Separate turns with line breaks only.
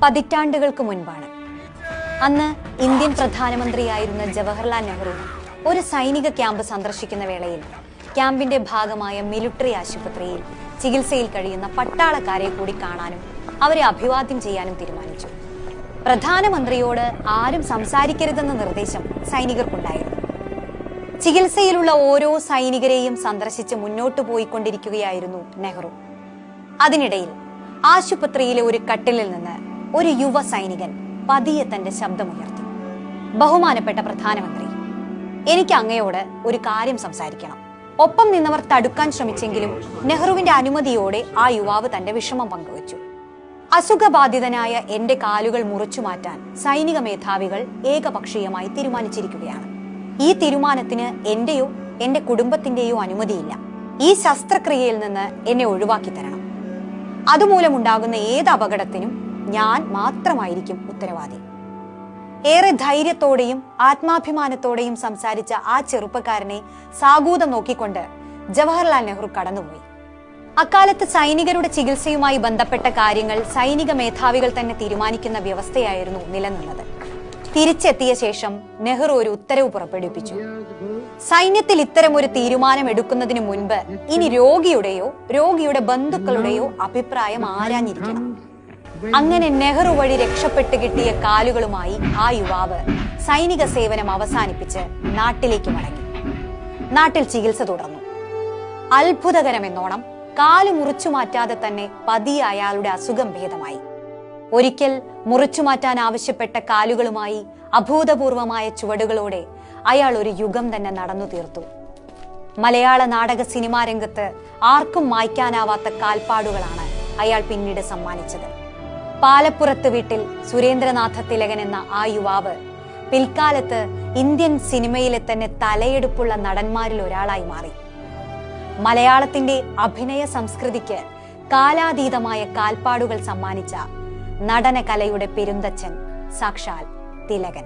പതിറ്റാണ്ടുകൾക്ക് മുൻപാണ്. അന്ന് ഇന്ത്യൻ പ്രധാനമന്ത്രിയായിരുന്ന ജവഹർലാൽ നെഹ്റു ഒരു സൈനിക ക്യാമ്പ് സന്ദർശിക്കുന്ന വേളയിൽ ക്യാമ്പിന്റെ ഭാഗമായ മിലിറ്ററി ആശുപത്രിയിൽ ചികിത്സയിൽ കഴിയുന്ന പട്ടാളക്കാരെ കൂടി കാണാനും അവരെ അഭിവാദ്യം ചെയ്യാനും തീരുമാനിച്ചു. പ്രധാനമന്ത്രിയോട് ആരും സംസാരിക്കരുതെന്ന നിർദ്ദേശം സൈനികർക്കുണ്ടായിരുന്നു. ചികിത്സയിലുള്ള ഓരോ സൈനികരെയും സന്ദർശിച്ച് മുന്നോട്ടു പോയിക്കൊണ്ടിരിക്കുകയായിരുന്നു നെഹ്റു. അതിനിടയിൽ ആശുപത്രിയിലെ ഒരു കട്ടിലിൽ നിന്ന് ഒരു യുവ സൈനികൻ പതിയെ തന്റെ ശബ്ദമുയർത്തി. ബഹുമാനപ്പെട്ട പ്രധാനമന്ത്രി, എനിക്ക് അങ്ങയോട് ഒരു കാര്യം സംസാരിക്കണം. ഒപ്പം നിന്നവർ തടുക്കാൻ ശ്രമിച്ചെങ്കിലും നെഹ്റുവിന്റെ അനുമതിയോടെ ആ യുവാവ് തന്റെ വിഷമം പങ്കുവച്ചു. അസുഖബാധിതനായ എന്റെ കാലുകൾ മുറിച്ചു മാറ്റാൻ സൈനിക മേധാവികൾ ഏകപക്ഷീയമായി തീരുമാനിച്ചിരിക്കുകയാണ്. ഈ തീരുമാനത്തിന് എന്റെയോ എന്റെ കുടുംബത്തിന്റെയോ അനുമതിയില്ല. ഈ ശസ്ത്രക്രിയയിൽ നിന്ന് എന്നെ ഒഴിവാക്കി തരണം. അതുമൂലമുണ്ടാകുന്ന ഏത് അപകടത്തിനും ഞാൻ മാത്രമായിരിക്കും ഉത്തരവാദി. ഏറെ ധൈര്യത്തോടെയും ആത്മാഭിമാനത്തോടെയും സംസാരിച്ച ആ ചെറുപ്പക്കാരനെ സാഗൂതം നോക്കിക്കൊണ്ട് ജവഹർലാൽ നെഹ്റു കടന്നുപോയി. അക്കാലത്ത് സൈനികരുടെ ചികിത്സയുമായി ബന്ധപ്പെട്ട കാര്യങ്ങൾ സൈനിക മേധാവികൾ തന്നെ തീരുമാനിക്കുന്ന വ്യവസ്ഥയായിരുന്നു നിലനിന്നത്. തിരിച്ചെത്തിയ ശേഷം നെഹ്റു ഒരു ഉത്തരവ് പുറപ്പെടുവിപ്പിച്ചു. സൈന്യത്തിൽ ഇത്തരം ഒരു തീരുമാനം എടുക്കുന്നതിന് മുൻപ് ഇനി രോഗിയുടെയോ രോഗിയുടെ ബന്ധുക്കളുടെയോ അഭിപ്രായം ആരാഞ്ഞിരിക്കണം. അങ്ങനെ നെഹ്റു വഴി രക്ഷപ്പെട്ട് കിട്ടിയ കാലുകളുമായി ആ യുവാവ് സൈനിക സേവനം അവസാനിപ്പിച്ച് നാട്ടിലേക്ക് മടങ്ങി. നാട്ടിൽ ചികിത്സ തുടർന്നു. അത്ഭുതകരമെന്നോണം കാല് മുറിച്ചു മാറ്റാതെ തന്നെ പതിയെ അയാളുടെ അസുഖം ഭേദമായി. ഒരിക്കൽ മുറിച്ചു മാറ്റാൻ ആവശ്യപ്പെട്ട കാലുകളുമായി അഭൂതപൂർവമായ ചുവടുകളോടെ അയാൾ ഒരു യുഗം തന്നെ നടന്നു തീർത്തു. മലയാള നാടക സിനിമാ രംഗത്ത് ആർക്കും മായ്ക്കാനാവാത്ത കാൽപ്പാടുകളാണ് അയാൾ പിന്നീട് സമ്മാനിച്ചത്. പാലപ്പുറത്ത് വീട്ടിൽ സുരേന്ദ്രനാഥ തിലകൻ എന്ന ആ യുവാവ് പിൽക്കാലത്ത് ഇന്ത്യൻ സിനിമയിലെ തന്നെ തലയെടുപ്പുള്ള നടന്മാരിൽ ഒരാളായി മാറി. മലയാളത്തിന്റെ അഭിനയ സംസ്കൃതിക്ക് കാലാതീതമായ കാൽപ്പാടുകൾ സമ്മാനിച്ച നടന കലയുടെ പെരുന്തച്ഛൻ സാക്ഷാൽ തിലകൻ.